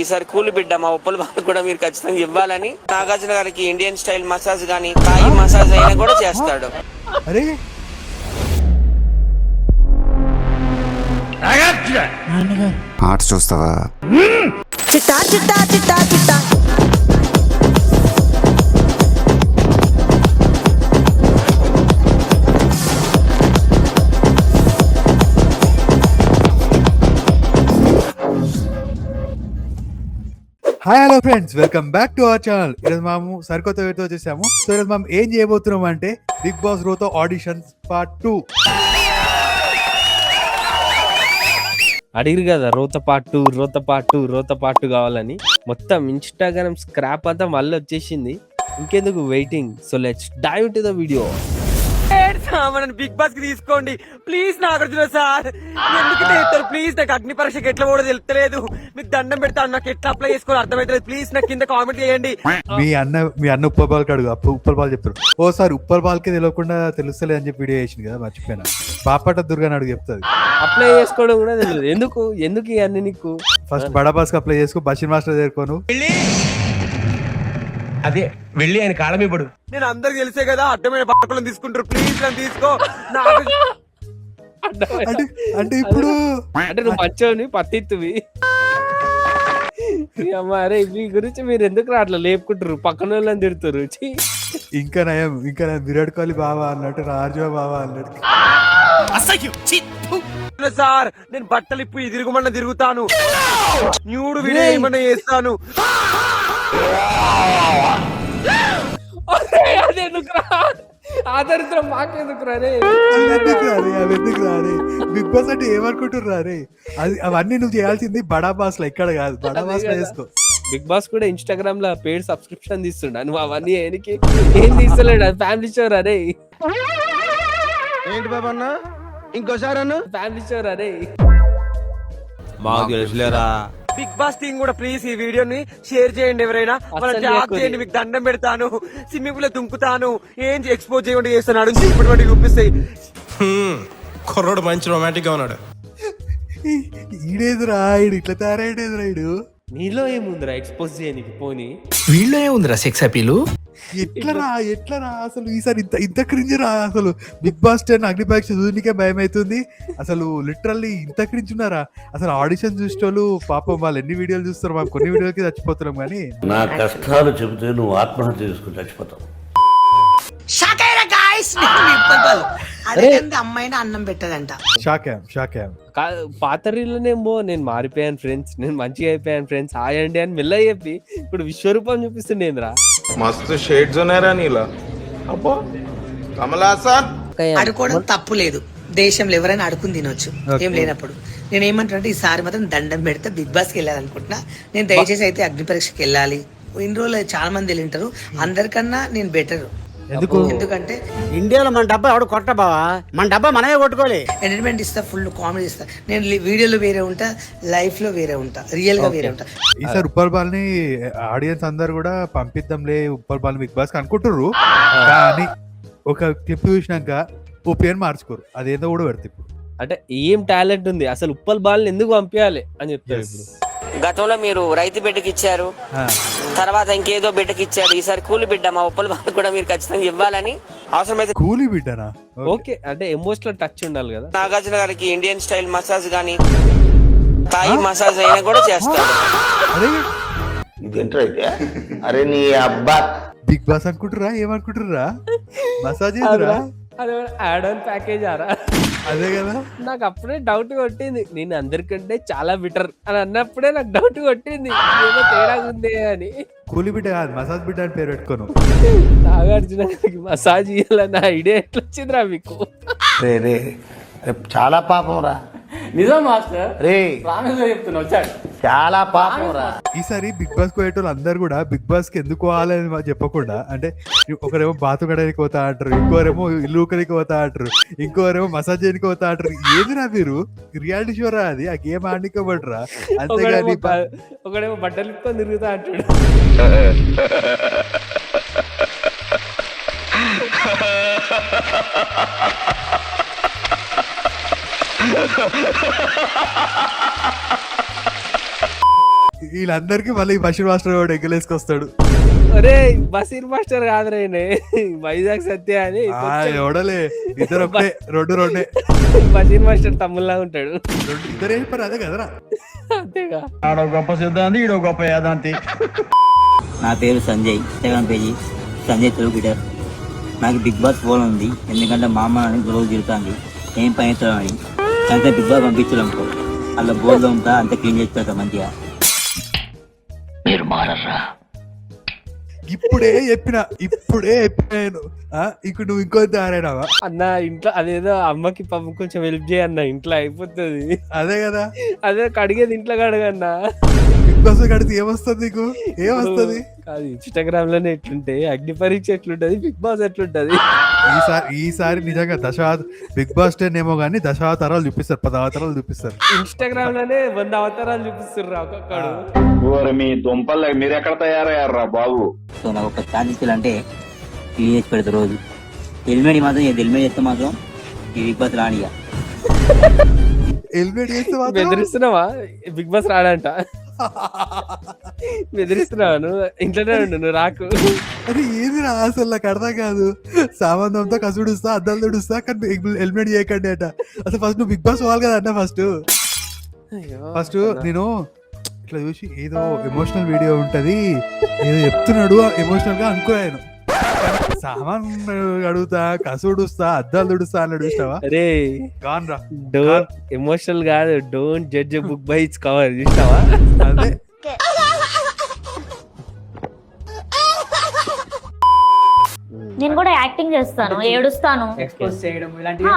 ఈసారి కూలి బిడ్డ మా ఉప్పల బాలు కూడా మీరు ఖచ్చితంగా ఇవ్వాలని. నాగార్జున గారికి ఇండియన్ స్టైల్ మసాజ్ గానీ థాయి మసాజ్ అయినా కూడా చేస్తాడు. అరే ఆట చూస్తావా? చిట్టా చిట్టా చిట్టా చిట్టా hi hello friends, welcome back to our channel. ఈరోజు మేము సరికొత్త వీడియోతో వచ్చేసాము. సో ఈరోజు మనం ఏం చేయబోతున్నాం అంటే బిగ్ బాస్ రోతో ఆడిషన్స్ పార్ట్ 2. అడిగిరు కదా రోత పాటు కావాలని. మొత్తం ఇన్స్టాగ్రామ్ స్క్రాప్ అంతా మళ్ళీ వచ్చేసింది. ఇంకెందుకు waiting? So let's dive into the video. Big boss కి తీసుకోండి ప్లీజ్. నాగార్జున సార్ ఎందుకు చేస్తారు ప్లీజ్? నాకు అగ్ని పరీక్షకి ఎట్లా కూడా తెలుస్తలేదు. మీకు దండం పెడతాను, నాకు ఎట్లా అప్లై చేసుకోవాలి అర్థమైతలేదు. ప్లీజ్ నాకు కింద కామెంట్ చేయండి. మీ అన్న ఉప్పల్ బాల్కి అడుగు. ఉప్పల్ బాల్ చెప్తారు. ఓసారి ఉప్పల్ బాల్కి తెలియకుండా తెలుస్తలేదు అని చెప్పి వీడియో చేసింది కదా, మర్చిపోయినా. బాపట దుర్గాని అడుగు చెప్తుంది. అప్లై చేసుకోవడం కూడా తెలియదు. ఎందుకు ఇవన్నీ నీకు? ఫస్ట్ బడాబాస్ కి అప్లై చేసుకో, బషీర్ మాస్టర్ చేరుకోను. అదే వెళ్ళి ఆయన కాళ్ళ పడు. నేను అందరికి తెలిసే కదా అడ్డమైన పక్కలను తీసుకుంటారు. ప్లీజ్ నన్ను తీసుకో. అంటే ఇప్పుడు అంటే నువ్వు మంచోని పత్తిత్తువి. అరే మీ గురించి మీరు ఎందుకు అట్లా లేపుకుంటారు? పక్కన వాళ్ళని తిడుతారు. ఇంకా నయం విరాట్ కోహ్లీ బావా అన్నట్టు, రాజు బావా అన్నట్టు. సార్ నేను బట్టలు ఇప్పు తిరుగుమన్నా తిరుగుతాను, న్యూడ్ వీడియో ఏమన్నా చేస్తాను. ఆదరిద్రం మాకెందుకు రారే? ఎందుకు రారే? బిగ్ బాస్ అంటే ఏమనుకుంటున్నారు రారే? అవన్నీ నువ్వు చేయాల్సింది బడాబాస్ లో, ఇక్కడ కాదు. బడాబాస్ లో చేసుకో. బిగ్ బాస్ కూడా ఇన్స్టాగ్రామ్ లో పెయిడ్ సబ్స్క్రిప్షన్ తీస్తుండ. నువ్వు అవన్నీ ఏం తీస్తలేడు. అది ఫ్యామిలీ షో అరే. ఏంటి బాబా అన్న ఇంకోసారి అన్న ఫ్యామిలీ షో అరే. మాకు తెలుసులేరా. బిగ్ బాస్ టీమ్ కూడా ప్లీజ్ ఈ వీడియోని షేర్ చేయండి. ఎవరైనా మన ట్యాగ్ చేయండి, మీకు దండం పెడతాను. స్విమ్మింగ్ పూల్ లో దుంకుతాను, ఏం ఎక్స్పోజ్ చేయకుండా చేస్తున్నాడు. ఇప్పుడు చూపిస్తాయి. కుర్రోడు మంచి రొమాంటిక్ గా ఉన్నాడు. ఈడేదురా ఇట్లా తయారైడేదురా ఇడు. నీలో ఏముందిరా ఎక్స్పోజ్ చేయనికి? పోనీ వీళ్ళో ఏముందిరా సెక్స్ అపీలు. ఎట్లరా అసలు ఈసారి ఇంత క్రింజ్ రా. అసలు బిగ్ బాస్ 10 అగ్నిపరీక్ష చూడనికే భయం అవుతుంది. అసలు లిటరల్లీ ఇంత క్రింజ్ ఉన్నారా? అసలు ఆడిషన్ చూసేటోళ్ళు పాపం వాళ్ళు ఎన్ని వీడియోలు చూస్తారు. మాకు కొన్ని వీడియోలకి చచ్చిపోతున్నాం. కానీ నా కష్టాలు చెబితే నువ్వు ఆత్మహత్య చేసుకుని చచ్చిపోతావు. అమ్మాయిని అన్నం పెట్టదంట. షాక్ పాత రీల్లోనేమో నేను మారిపోయాను ఫ్రెండ్స్, నేను మంచిగా అయిపోయాను ఫ్రెండ్స్, హాయ్ అండి అని మెల్ల చెప్పి ఇప్పుడు విశ్వరూపం చూపిస్తుండేంద్రా. మస్తు షేడ్స్ ఉన్నారా నీలా. అబ్బో కమలాసన్ అడుకోవడం తప్పు లేదు. దేశంలో ఎవరైనా అడుకుని తినొచ్చు, ఏం లేనప్పుడు. నేను ఏమంటానంటే ఈసారి మాత్రం దండం పెడితే బిగ్ బాస్ కి వెళ్ళాలనుకుంటున్నా. నేను దయచేసి అయితే అగ్ని పరీక్షకి వెళ్ళాలి. ఇన్ని రోజులు చాలా మంది వెళ్ళింటారు, అందరికన్నా నేను బెటర్. ఎందుకంటే ఇండియాలో మన డబ్బా ఎవడు కొట్ట బావా, మన డబ్బా మనమే కొట్టుకోవాలి. ఎంటర్టైన్మెంట్ ఇస్తా, ఫుల్ కామెడీ ఇస్తా. నేను వీడియోలో వేరే ఉంటా, లైఫ్ లో వేరే ఉంటా, రియల్ గా వేరే ఉంటా. ఈసారి ఉప్పల్ బాల్ ని ఆడియన్స్ అందరు కూడా పంపిద్దాంలే ఉప్పల్ బాల్ బిగ్ బాస్ కి అనుకుంటుర్రు. కానీ ఒక క్లిప్ చూసినాక ఓ పేరు మార్చుకోరు. అదేందో కూడా పెడతాయి. ఇప్పుడు అంటే ఏం టాలెంట్ ఉంది అసలు ఉప్పల్ బాల్ని ఎందుకు పంపించాలి అని చెప్తారు. ఇప్పుడు గతంలో మీరు రైతు బిడ్డకి ఇచ్చారు, తర్వాత ఇంకేదో బిడ్డకి ఇచ్చారు. ఈసారి కూలి బిడ్డ మా ఉప్పల బాలు కూడా మీరు ఖచ్చితంగా ఇవ్వాలని. అవసరమైతే కూలీ బిడ్డనా? ఓకే అంటే ఎమోషనల్ టచ్ ఉండాలి కదా. నాగార్జున గారికి ఇండియన్ స్టైల్ మసాజ్ గానీ థాయి మసాజ్ అయినా కూడా చేస్తాడు. ఇదేంటో అయితే అరే నీ అబ్బా బిగ్ బాస్ అనుకుంటురా? ఏమనుకుంటుర్రా? మసాజ్ చేద్దురా? అదే యాడ్ ఆన్ ప్యాకేజ్ ఆరా. అదే కదా, నాకు అప్పుడే డౌట్ కొట్టింది. నేను అందరికంటే చాలా బెటర్ అని అన్నప్పుడే నాకు డౌట్ కొట్టింది, ఏదో తేడా ఉంది అని. కూలీ బిడ్డ కాదు, మసాజ్ బిడ్డ అని పేరు పెట్టుకోను. నాగార్జున గారికి మసాజ్ ఇవ్వాలన్న ఐడియా ఎట్లా వచ్చిందిరా మీకు? రే చాలా పాపం రా. నిజం మాస్టర్, రే చెప్తున్నా వచ్చాడు. చాలా పాపం రా. ఈసారి బిగ్ బాస్ పోయేటోళ్ళు అందరు కూడా బిగ్ బాస్ కి ఎందుకు పోవాలని చెప్పకుండా, అంటే ఒకరేమో బాతు కడడానికి పోతా అంటారు, ఇంకోరేమో ఇల్లు ఊకడానికి పోతా అంటారు, ఇంకోరేమో మసాజ్ చేయడానికి పోతా అంటారు. ఏదిరా మీరు? రియాలిటీ షో రా అది. ఆ గేమ్ ఆడుకోబడరా. అంతేగాని ఒకడేమో బట్టలు ఇప్పుకొని తిరుగుతా అంటాడు. వీళ్ళందరికీ మళ్ళీ బషీర్ మాస్టర్ కూడా ఎగ్గలేసుకొస్తాడు. అరే బసీర్ మాస్టర్ కాదురే వైజాగ్ సత్య అని ఎవడలే ఇద్దరు ఒకటే రెండే బసీర్ మాస్టర్ తమ్ముల్లా ఉంటాడు. ఇద్దరు ఏం పని అదే కదరా. అంతేగా. గొప్ప సిద్ధాంతి ఈడో గొప్ప యాదాంతి. నా పేరు సంజయ్, ఇన్స్టాగ్రామ్ పేజీ సంజయ్ తెలుగు గిటర్. నాకు బిగ్ బాస్ ఫోన్ ఉంది, ఎందుకంటే మా అమ్మ అని రోజు తిరుగుతుంది ఏం పని చేస్తామని. కానీ బిగ్ బాస్ పంపించడం అనుకో, అలా బోర్డు ఉంటా అంత క్లీన్ చేస్తా మంచిగా. మీరు మారరా. ఇప్పుడే చెప్పిన నేను ఇంక నువ్వు ఇంకో దారేనావా అన్న ఇంట్లో అదేదో అమ్మకి పాపం కొంచెం హెల్ప్ చేయన్న, ఇంట్లో అయిపోతుంది. అదే కదా, అదే కడిగేది ఇంట్లో కడగన్నా. బిగ్ బాస్ కడితే ఏమొస్తుంది నీకు? ఏమొస్తుంది కాదు, ఇన్స్టాగ్రామ్ లోనే ఎట్లుంటే అగ్ని పరీక్ష ఎట్లుంటది, బిగ్ బాస్ ఎట్లుంటది. ఈసారి నిజంగా బిగ్ బాస్ 10 ఏమో గానీ దశావతారాలు చూపిస్తారు, 10 అవతారాలు చూపిస్తారు. ఇన్స్టాగ్రామ్ లోనే 100 అవతారాలు చూపిస్తారు ఒక్కొక్కడు. మీ దుంపలు మీరు ఎక్కడ తయారయ్యారా బాబు? సో నాకు ఒక ఛాన్స్ ఇచ్చాలంటే క్లీన్ చేసి పెడతా రోజు. హెల్మెట్ మాత్రం హెల్మెట్ చేస్తే మాత్రం ఈ బిగ్ బాస్ రానిగా. హెల్మెట్ చేస్తే బెదిరిస్తున్నావా? Big boss రాడంట. బెదిరిస్తున్నావా? నువ్వు ఇంట్లోనే ఉండు, నువ్వు రాకు. అది ఏది రా అసలు నాకు అర్థం కాదు. సామాన్యంతో కసుడుస్తా, అద్దాలు తుడుస్తా, కానీ హెల్మెట్ చేయకండి అంట. అసలు ఫస్ట్ నువ్వు బిగ్ బాస్ పోవాలి కదా అన్న. ఫస్ట్ నేను ఇట్లా చూసి ఏదో ఎమోషనల్ వీడియో ఉంటది, ఏదో చెప్తున్నాడు ఎమోషనల్ గా అనుకోయాను. సామాన్ అడుగుతా, కసుడుస్తా, అద్దాలు తుడుస్తా అన్నాడు. చూసినావా? అరే గాన్ రా, డోంట్ ఎమోషనల్ కాదు, don't judge a book by its cover. చూసినావా? అదే నేను కూడా యాక్టింగ్ చేస్తాను, ఏడుస్తాను,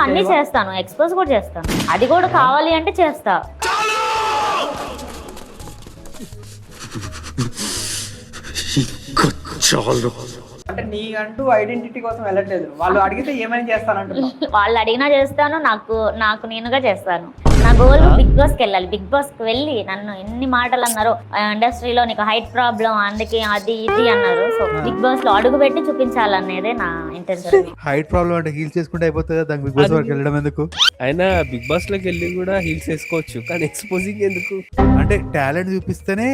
అన్ని చేస్తాను, ఎక్స్పోజ్ కూడా చేస్తాను. అది కూడా కావాలి అంటే చేస్తా. అంటే నీకంటూ ఐడెంటిటీ కోసం వెళ్ళట్లేదు, వాళ్ళు అడిగితే ఏమైనా చేస్తానంటున్నా. వాళ్ళు అడిగినా చేస్తాను, నాకు నేనుగా చేస్తాను. నా గోల్ బిగ్ బాస్ కి వెళ్ళాలి. బిగ్ బాస్ కి వెళ్ళి నన్ను ఎన్ని మాటలు అన్నారు, ఇండస్ట్రీలో నీకు హైట్ ప్రాబ్లం అందుకే అది ఇది అన్నారు. సో బిగ్ బాస్ లో అడుగు పెట్టి చూపించాలనేదే నా ఇంటెన్షన్. హైట్ ప్రాబ్లం అంటే హీల్స్ చేసుకుంటే అయిపోతుంది, దానికి బిగ్ బాస్ వరకు వెళ్ళడం ఎందుకు? అయినా బిగ్ బాస్ లోకి వెళ్ళి కూడా హీల్స్ వేసుకోవచ్చు, కానీ ఎక్స్పోజింగ్ ఎందుకు? అంటే టాలెంట్ చూపిస్తేనే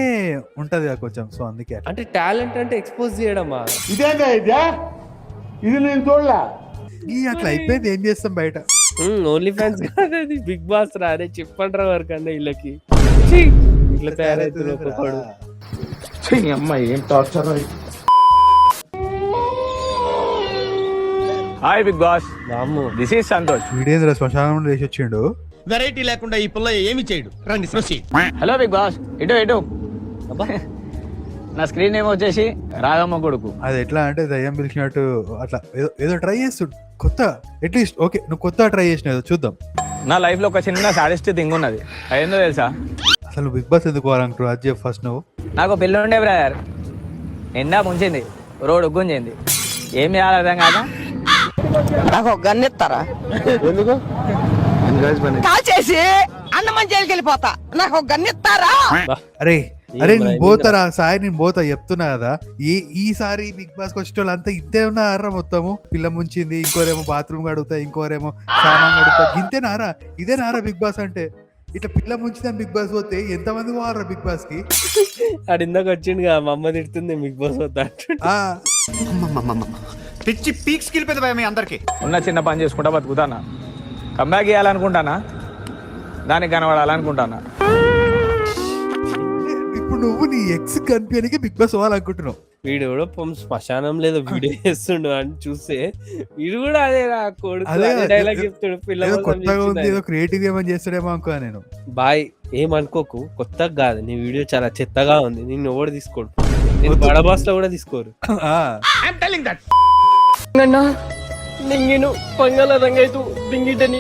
ఉంటది కొంచెం. సో అందుకే అంటే టాలెంట్ అంటే ఎక్స్పోజ్ చేయడమా? ఇది నేను చూడలే. అట్లా అయిపోయింది, ఏం చేస్తాం బయట. ఓన్లీ ఫ్యాన్స్ కాదు అది, బిగ్ బాస్ రా. అరే చెప్పండి రా వరకన్నా వీళ్ళకి. ఇట్లా తయారైతుంది ఒక్కొక్కడు. అమ్మాయి ఏం టార్చర్. హాయ్ బిగ్ బాస్, వామ్మో. This is Santosh. వీడేంద్ర శ్మశానం లేచి వచ్చిండు. వెరైటీ లేకుండా ఈ పిల్ల ఏమి చేయడు. రండి ప్రొసీడ్. హలో బిగ్ బాస్, ఇటు నా స్క్రీన్ నేమ్ వచ్చేసి రాగమ్మ కొడుకు. అది ఎట్లా అంటే దయ్యం పిలిచినట్టు అట్లా ఏదో ట్రై చేస్తుండు కొత్త. అట్లీస్ట్ ఓకే, నువ్వు కొత్త ట్రై చేసిన ఏదో చూద్దాం. నా లైఫ్ లో ఒక చిన్న సాడెస్ట్ థింగ్ ఉన్నది, అదేందో తెలుసా? అసలు నువ్వు బిగ్ బాస్ ఎందుకు పోవాలంటారు? అది చెప్పు ఫస్ట్ నువ్వు. నాకు పెళ్ళి ఉండే బ్రదర్, నిండా ముంచింది, రోడ్ గుంజింది, ఏం చేయాలి అర్థం కాక నాకు ఒక గన్ ఇస్తారా? ఎందుకు? కాల్ చేసి అన్నమని జైలుకి వెళ్ళిపోతా. నాకు ఒక గన్ ఇస్తారా? అరే నేను పోతారా సాయి, నేను పోతా చెప్తున్నా కదా. ఈసారి బిగ్ బాస్ కి వచ్చే అంతా ఇంతే ఉన్నారా మొత్తము? పిల్ల ముంచింది, ఇంకోరేమో బాత్రూమ్ కడుగుతా, ఇంకోరేమో సామాన్ కడుగుతా, ఇంతేనారా? ఇదేనారా బిగ్ బాస్ అంటే? ఇట్లా పిల్ల ముంచిందని బిగ్ బాస్ పోతే ఎంతమంది పోవాలరా బిగ్ బాస్ కి? ఆడు ఇందాక వచ్చిండుగా, మా అమ్మ తిడుతుంది బిగ్ బాస్ వద్దా. పిచ్చి పీక్స్ కిలిపోయింది మీ అందరికి. ఉన్న చిన్న పని చేసుకుంటా బతుకుతానా, కంబ్యాక్ చేయాలనుకుంటానా, దానికి కనబడాలనుకుంటానా. ఇప్పుడు నువ్వు నీ ఎక్స్ కనిపించడానికి బిగ్ బాస్ పోవాలనుకుంటున్నావు. వీడు కూడా శ్మశానం లేదో వీడియో చేస్తుండు అని చూస్తే వీడు కూడా అదే డైలాగ్ చెప్తాడు. కొత్తగా ఉంది, ఏదో క్రియేటివ్ ఏమని చేస్తాడేమో అనుకో నేను. బాయ్ ఏమనుకోకు, కొత్తగా కాదు నీ వీడియో, చాలా చెత్తగా ఉంది. నిన్ను ఎవడు తీసుకోడు, నేను బడబాస్ లో కూడా తీసుకోరు. నింగిను పంగల రంగైతు బింగిటని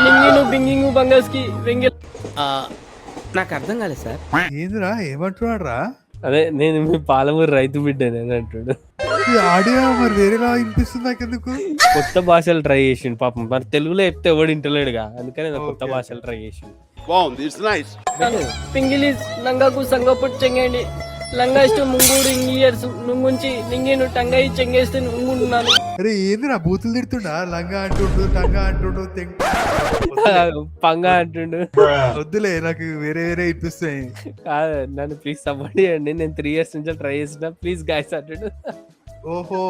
నింగిను బింగింగు బంగస్కి వెంగె. నాకు అర్థం కాలేదు సార్. ఏందిరా ఏమంటున్నాడు రా? అదే నేను మీ పాలమూరు రైతు బిడ్డని అని అంటాడు. ఆడియో మరి వేరేలా వినిపిస్తుంది నాకెందుకు? కొత్త భాషలు ట్రై చేసిండు పాపం. మరి తెలుగులో చెప్తే ఎవడు ఇంటలేడుగా, అందుకని కొత్త భాషలు ట్రై చేసిండు. బాగుంది, ఇట్స్ నైస్. పింగిలీస్ నంగాకు సంగపుట్ చెంగండి లంగా ఇష్టం ముంగూడు ఇంగియర్స్ నుంగుంచి నింగిను టంగాయి చెంగేస్తే నుంగుంటున్నాను. అరే ఏందిరా బూతులు తిడుతుండా? లంగా అంటుండు, టంగా అంటుండు, పంగా అంటుండు. వద్దులే, నాకు వేరే వేరే ఇప్పిస్తాయి. కాదు, నన్ను ప్లీజ్ సపోర్ట్ చేయండి, నేను 3 years నుంచి ట్రై చేసిన, ప్లీజ్ గాయస్ అంటుండు. ఓహో,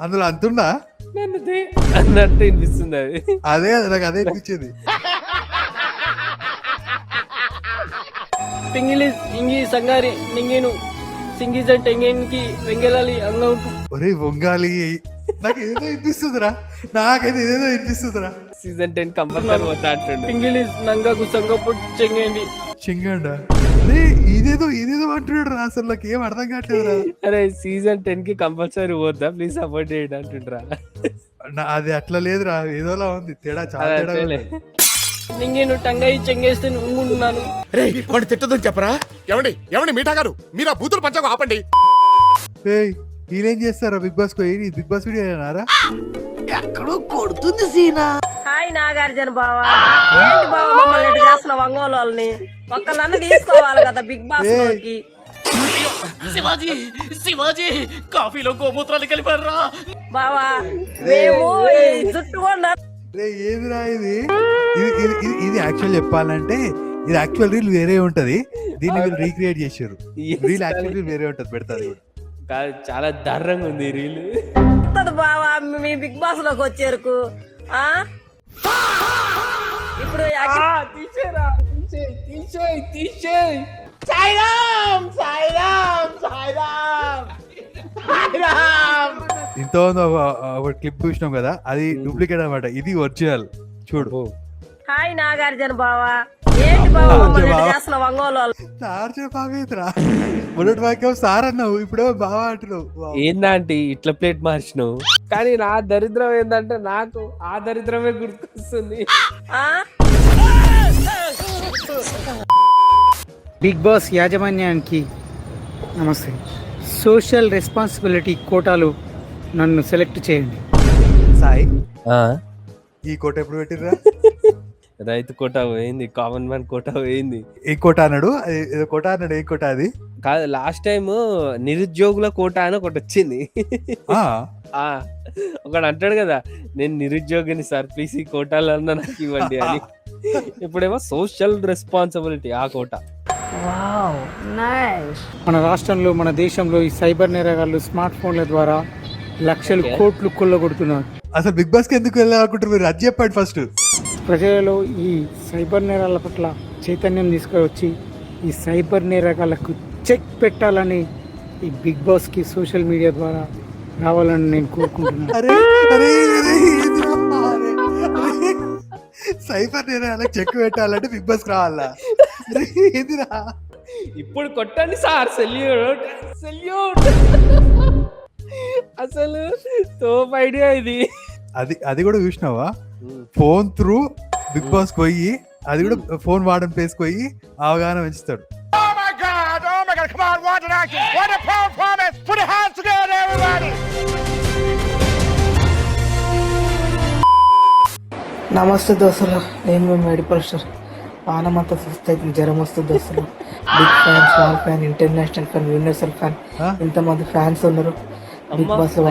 అందులో అంతుండా? నన్ను అన్నట్టు వినిపిస్తుంది అది. అదే నాకు అదే అనిపించేది. పింగిలిస్ ఇంగి సంగారి నింగిను సింగిజన్ టెంగేన్కి వెంగళాలి అంగౌటు. ఒరే వంగాలి, నాకు ఏదో వినిపిస్తుందిరా, నాకైతే ఏదేదో వినిపిస్తుందిరా. సీజన్ 10 కంపల్సరీ పోతా అంటుండు. పింగిలిస్ నంగకు సంగపు చెంగేండి. చింగండా రే, ఇదేదో అంటున్నాడు రా, అసలు నాకు ఏం అర్థం కావట్లేదురా. అరే సీజన్ 10 కి కంపల్సరీ పోద్దా, ప్లీజ్ సపోర్ట్ చేయండి అంటుండ్రా. అది అట్లా లేదురా, ఏదోలా ఉంది, తేడా చాలా తేడా ఉంది. నింగిను టంగాయి చెంగేస్తే నుంగుంటున్నాను. వాడు తిట్టదని చెప్పరా? ఎవండి మీఠా గారు, మీరు ఆ బూతులు పంచకు ఆపండి. ఏయ్, వీళ్ళేం చేస్తారా బిగ్ బాస్ కు? బిగ్ బాస్ వీడియో అయినారా? ఎక్కడో కొడుతుంది సీనా. హాయ్ నాగార్జున బావా, ఏంటి బావా మమ్మల్ని ఇట్లా చేస్తున్న ఒంగోలు వాళ్ళని? ఒక్క నన్ను తీసుకోవాలి కదా బిగ్ బాస్ లోకి. శివాజీ కాఫీలో గోమూత్రాలు కలిపారా బావా? మేము జుట్టు కూడా రే, ఏదిరా ఇది? ఇది యాక్చువల్ చెప్పాలంటే ఇది యాక్చువల్ రీల్ వేరే ఉంటది, దీన్ని వీళ్ళు రీక్రియేట్ చేశారు. రీల్ యాక్చువల్ రీల్ వేరే ఉంటది, పెడతాది కూడా. కాదు, చాలా దారుణంగా ఉంది ఈ రీల్. బావా మీ బిగ్ బాస్ లోకి వచ్చేరుకు ఇప్పుడు ఇంత ఒక క్లిప్ చూసినాం కదా, అది డూప్లికేట్ అన్నమాట, ఇది ఒరిజినల్. చూడు. హాయ్ నాగార్జున బావా, ఏంటి బావా మమ్మల్ని ఇట్లా చేస్తున్న ఒంగోలు వాళ్ళు? బాగేదిరా, మొదటి వాక్యం సార్ అన్నావు, ఇప్పుడేమో బాగా అంటున్నావు. ఏందంటే ఇట్లా ప్లేట్ మార్చినావు, కానీ నా దరిద్రం ఏంటంటే నాకు ఆ దరిద్రమే గుర్తొస్తుంది. బిగ్ బాస్ యాజమాన్యానికి నమస్తే. సోషల్ రెస్పాన్సిబిలిటీ కోటాలో నన్ను సెలెక్ట్ చేయండి. సాయి, ఈ కోట ఎప్పుడు పెట్టిర్రా? రైతు కోట పోయింది, కామన్ మ్యాన్ కోట పోయింది. ఏ కోట అన్నాడు? ఏదో కోట అన్నాడు, ఏ కోట అది? కాదు, లాస్ట్ టైం నిరుద్యోగుల కోట అని ఒకటి వచ్చింది. ఒకడు అంటాడు కదా, నేను నిరుద్యోగిని సార్, ప్లీజ్ ఈ కోటాలన్నా నాకు ఇవ్వండి అని. ఇప్పుడేమో సోషల్ రెస్పాన్సిబిలిటీ ఆ కోట. మన రాష్ట్రంలో, మన దేశంలో ఈ సైబర్ నేరగాళ్ళు స్మార్ట్ ఫోన్ల ద్వారా లక్షలు కోట్లు కొల్లగొడుతున్నారు. అసలు బిగ్ బాస్ కి ఎందుకు వెళ్ళాలనుకుంటారు మీరు? అది చెప్పండి ఫస్ట్. ప్రజలలో ఈ సైబర్ నేరాల పట్ల చైతన్యం తీసుకువచ్చి ఈ సైబర్ నేరగాళ్లకు చెక్ పెట్టాలని ఈ బిగ్ బాస్ కి సోషల్ మీడియా ద్వారా రావాలని నేను కోరుకుంటున్నాను. సైబర్ నేరాలకు చెక్ పెట్టాలంటే బిగ్ బాస్ రావాలా? ఏదిరా? ఇప్పుడు కొట్టండి సార్, సెల్యూట్ సెల్యూట్. అసలు తోపు ఐడియా ఇది. అది కూడా చూసినావా? ఫోన్ త్రూ బిగ్ బాస్ పోయి, అది కూడా ఫోన్ వాడని ప్లేస్ పోయి అవగాహన పెంచుతాడు. నమస్తే దోస్తులు, నేను మీ మెడికల్ స్టార్. పానమంతా సుస్థ అవుతుంది, జ్వరం వస్తుంది దోస్తులు. Big fan, small fan, international fan, universal fan, ఇంతమంది ఫ్యాన్స్ ఉన్నారు బిగ్ బాస్ లో.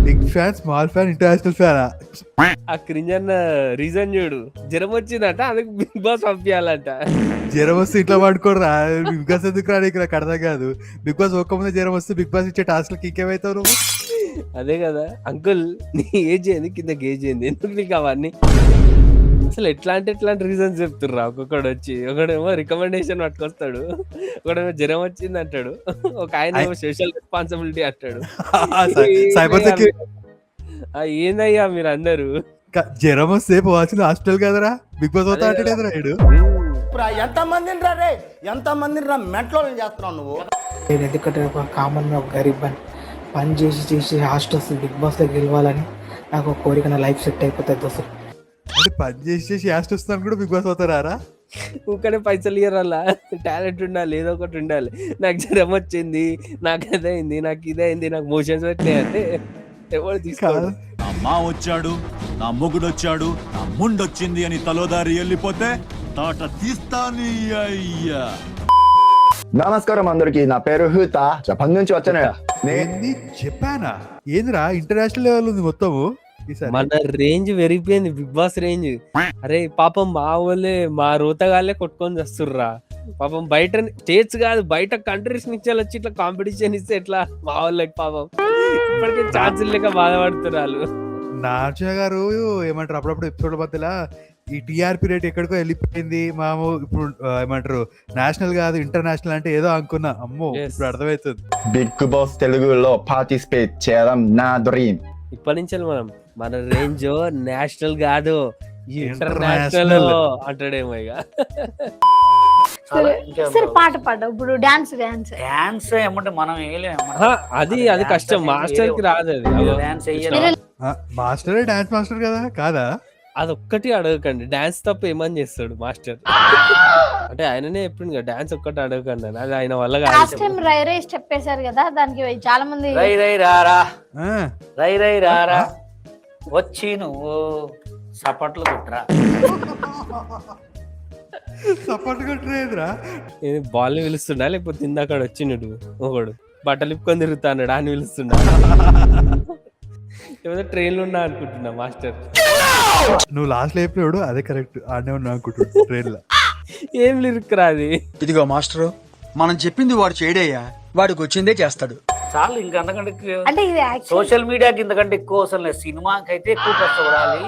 Big fan, small fan, international fan. ఆ క్రింజ్ అన్న రీజన్ చూడు, జ్వరం వచ్చిందట, అందుకు బిగ్ బాస్ పంపించాలంట. జ్వరం వస్తే ఇంట్లో పడుకోరా, బిగ్ బాస్ ఎందుకు రానికి నాకు అర్థం కాదు. బిగ్ బాస్ ఒక్కముందే జ్వరం వస్తే బిగ్ బాస్ ఇచ్చే టాస్క్ ఇంకేమైతావు నువ్వు? అదే కదా అంకుల్, నీ ఏజ్ ఏంది, కింద ఏజ్ ఏంది, ఎందుకు నీకు అవన్నీ? అసలు ఎట్లాంటి రీజన్స్ చెప్తుర్రా. ఒక్కొక్కడు వచ్చి, ఒకడేమో రికమెండేషన్ పట్టుకొస్తాడు, ఒకడేమో జ్వరం వచ్చింది అంటాడు, ఒక ఆయన ఏమో సోషల్ రెస్పాన్సిబిలిటీ అంటాడు. Cyber security. ఏందయ్యా మీరు అందరూ? జ్వరం వస్తే పోవాల్సిన హాస్పిటల్ కదరా, బిగ్ బాస్ అవుతా అంటాడు ఇడు. ఎంత మందిని రా మెంట్లో చేస్తున్నావు నువ్వు? నేను ఎందుకంటే ఒక కామన్ ఒక గరీబ్ అని పని చేసి హాస్టల్స్ బిగ్ బాస్ లో గెలవాలని నాకు ఒక కోరిక, నా లైఫ్ సెట్ అయిపోతుంది దోస్తులు. అంటే పని చేసి యాస్ట్ వస్తాను కూడా బిగ్ బాస్ అవుతారా? ఊకనే పైసలు ఇయ్యరాలా, టాలెంట్ ఉండాలి, ఏదో ఒకటి ఉండాలి. నాకు జ్వరం వచ్చింది, నాకు అదైంది, నాకు ఇదైంది, నాకు మోషన్స్ వచ్చినాయి అంటే ఎవరు తీసుకోవాలి? అమ్మా వచ్చాడు, నా మొగుడు వచ్చాడు, నా ముండొచ్చింది అని తలోదారి వెళ్ళిపోతే తాట తీస్తాని. అయ్యా నమస్కారం అందరికి, నా పేరు హూతా, జపాన్ నుంచి వచ్చాను. ఏంది చెప్పానా? ఏందిరా ఇంటర్నేషనల్ లెవెల్ ఉంది మొత్తము ఈసారి. మన రేంజ్ పెరిగిపోయింది, బిగ్ బాస్ రేంజ్. అరే పాపం మా వాళ్ళే, మా రోతగాళ్ళే కొట్టుకొని వస్తుర్రా పాపం. బయట స్టేట్స్ కాదు, బయట కంట్రీస్ నుంచి వచ్చి ఇట్లా కాంపిటీషన్ ఇస్తే ఎట్లా మా వాళ్ళకి పాపం ఇప్పటికే ఛాన్సులు లేక బాధపడుతున్నారు. నార్జా గారు ఏమంటారు అప్పుడప్పుడు ఎపిసోడ్ మధ్యలో ఈ టీఆర్పీ రేట్ ఎక్కడికో వెళ్ళిపోయింది మాము, ఇప్పుడు ఏమంటారు నేషనల్ కాదు ఇంటర్నేషనల్ అంటే ఏదో అనుకున్నా. అమ్మో ఇప్పుడు అర్థమవుతుంది. బిగ్ బాస్ తెలుగులో పార్టిసిపేట్ చేయడం నా డ్రీమ్. ఇప్పటి నుంచి మన రేంజ్ నేషనల్ కాదు ఇంటర్నేషనల్ అంటాడేమో ఇక. సరే పాట పాడు ఇప్పుడు. డాన్స్ డాన్స్ డాన్స్ ఏమంటే మనం అది కష్టం, మాస్టర్ కి రాదు అది. మాస్టరే డాన్స్ మాస్టర్ కదా కాదా? అదొక్కటి అడగకండి, డాన్స్ తప్ప ఏమని చేస్తాడు మాస్టర్ అంటే ఆయననే చెప్పిండు డాన్స్ ఒక్కటి అడగకండి అని. అది ఆయన వల్ల లాస్ట్ టైం రై రై స్టెప్ వేశారు కదా, దానికి చాలా మంది రై రై రారా ఆ, రై రై రారా వచ్చి నువ్వు సపట్లు కుట్రా. సపోర్ట్ కొట్టలేదురా. బాల్ ని పిలుస్తుండా లేకపోతే ఇందాక వచ్చిండు ఒకడు బట్టలు ఇప్పుకొని తిరుగుతాడు అని పిలుస్తుండా లేకపోతే ట్రైన్ లో ఉన్నా అనుకుంటున్నా మాస్టర్. నువ్వు లాస్ట్ లో చెప్పినాడు అదే కరెక్ట్, ఆడనే ఉన్నా అనుకుంటున్నా ట్రైన్ లో. ఏం లిరిక్ రాది. ఇదిగో మాస్టరు, మనం చెప్పింది వాడు చేయడయ్యా, వాడికి వచ్చిందే చేస్తాడు. చాలు ఇంకా అంతకంటే అంటే ఇది యాక్చువల్ సోషల్ మీడియాకి ఇంతకంటే ఎక్కువ అవసరం లేదు, సినిమాకి అయితే ఎక్కువ కష్టపడాలి.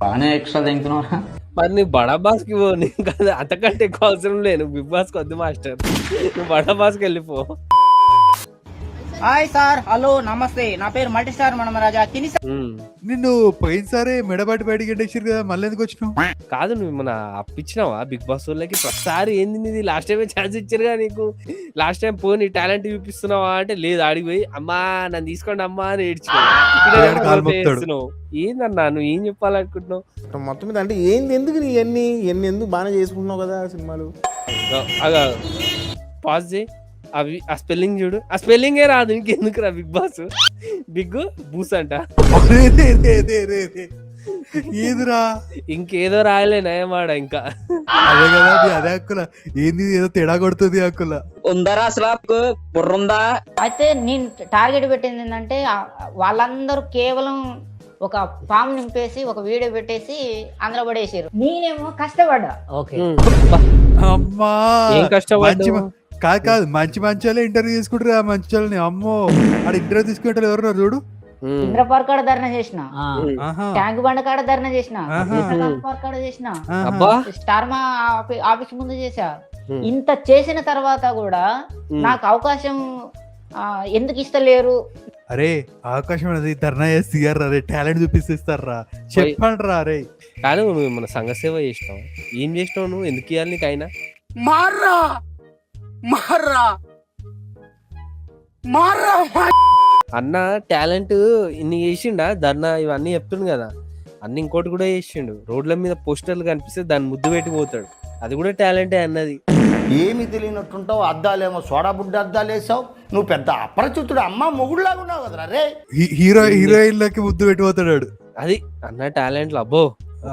బాగానే ఎక్స్ట్రా తింటున్నా. మరి నీ బడా బాస్ కి పో, నీకు కదా అంతకంటే ఎక్కువ అవసరం లేదు. బిగ్ బాస్ కి వద్దు మాస్టర్, నువ్వు బడా బాస్ కి వెళ్ళిపో. హాయ్ సార్, హలో నమస్తే, నా పేరు మల్టీ స్టార్ మనమరాజా. నిన్ను పోయినసారి మెడబాటి బయటికి గెట్టేసారు కదా, మళ్ళీ ఎందుకు వచ్చినావు? కాదు నువ్వు మన అప్పించినావా బిగ్ బాస్ వాళ్ళకి? ప్రతిసారి ఏంది నీది, లాస్ట్ టైం ఛాన్స్ ఇచ్చారుగా నీకు. లాస్ట్ టైం పోనీ టాలెంట్ చూపిస్తున్నావా అంటే లేదు, ఆడికి పోయి అమ్మా నన్ను తీసుకోండి అమ్మా అని ఏడ్చుకున్నావు. ఏందన్నా నువ్వు ఏం చెప్పాలనుకుంటున్నావు మొత్తం మీద? అంటే ఏంది, ఎందుకు నీ ఎన్ని ఎందుకు బాగానే చేసుకుంటున్నావు కదా సినిమాలు. అగా పాజ్ చేయి, అవి ఆ స్పెల్లింగ్ చూడు, ఆ స్పెల్లింగే రాదు ఇంకెందుకు రా బిగ్ బాస్. బిగ్ బూస్ అంట ఏదిరా ఇంకేదో రాయలేనా ఏమాడ ఇంకా. అదే కదా అదే హక్కుల, ఏంది ఏదో తేడా కొడుతుంది హక్కుల. ఉందరా అసలు బుర్రుందా? అయితే నేను టార్గెట్ పెట్టింది ఏంటంటే వాళ్ళందరూ కేవలం ఒక ఫామ్ నింపేసి ఒక వీడియో పెట్టేసి అందులో పడేసారు. నేనేమో కష్టపడ్డా. ఓకే అమ్మా ఏం కష్టపడ్డావు? కాదు మంచి మంచి వాళ్ళే ఇంటర్వ్యూ తీసుకుంటారు, ఆ మంచి వాళ్ళని. అమ్మో ఆడ ఇంటర్వ్యూ తీసుకుంటారు ఎవరున్నారు చూడు. ఇంద్ర పార్క్ కాడ ధర్నా చేసిన, ఆహా, ట్యాంక్ బండ కాడ ధర్నా చేసిన, ఆహా. పార్క్ కాడ చేసిన, అబ్బా స్టార్ మా ఆఫీస్ ముందు చేసా. ఇంత చేసిన తర్వాత కూడా నాకు అవకాశం ఎందుకు ఇస్తలేరు? అరే అవకాశం అనేది ధర్నా చేసి అరే టాలెంట్ చూపిస్తారా చెప్పండి రా. అరే కానీ నువ్వు మన సంఘ సేవ చేసినావు, ఏం చేసినావు నువ్వు? ఎందుకు ఇవ్వాలి నీకైనా? అన్న టాలెంట్ ఇన్ని చేసిండా ధర్నా ఇవన్నీ చెప్తుండు కదా, అన్ని ఇంకోటి కూడా చేసిండు. రోడ్ల మీద పోస్టర్లు కనిపిస్తే దాన్ని ముద్దు పెట్టి పోతాడు, అది కూడా టాలెంటే అన్నది. ఏమి తెలియనట్టుంటావు, అద్దాలేమో సోడా బుడ్డ అద్దాలు వేసావు, నువ్వు పెద్ద అపరిచితుడు అమ్మ మొగుడులాగా ఉన్నావు కదరా రే. హీరోయిన్లకి ముద్దు పెట్టిపోతాడు అది అన్న టాలెంట్లు. అబ్బో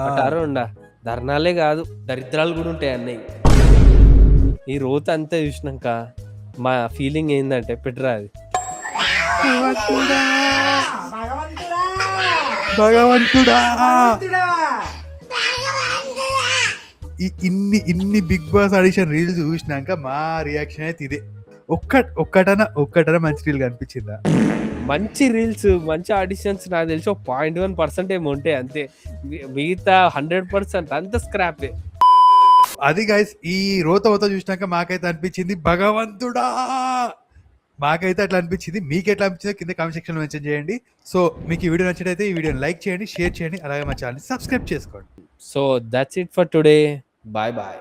ఒకటారు ఉండా, ధర్నాలే కాదు దరిద్రాలు కూడా ఉంటాయి అన్నయ్య. ఈ రోజు అంతా చూసినాక మా ఫీలింగ్ ఏంటంటే పెట్టరా అది భగవంతుడా. ఇన్ని బిగ్ బాస్ ఆడిషన్ రీల్స్ చూసినాక మా రియాక్షన్ అయితే ఇదే. ఒక్కటన మంచి రీల్ కనిపించిందా? మంచి రీల్స్ మంచి ఆడిషన్స్ నాకు తెలిసి 0.1% ఏమో ఉంటాయి అంతే, మిగతా 100% అంత స్క్రాపే. అది గైస్ ఈ రోత చూసినాక మాకైతే అనిపించింది భగవంతుడా. మాకైతే అట్లా అనిపించింది. మీకు ఎట్లా అనిపించిందో కింద కామెంట్ సెక్షన్ లో మెన్షన్ చేయండి. సో మీకు ఈ వీడియో నచ్చినైతే ఈ వీడియోని లైక్ చేయండి, షేర్ చేయండి, అలాగే మా ఛానల్ సబ్స్క్రైబ్ చేసుకోండి. So that's it for today, bye bye.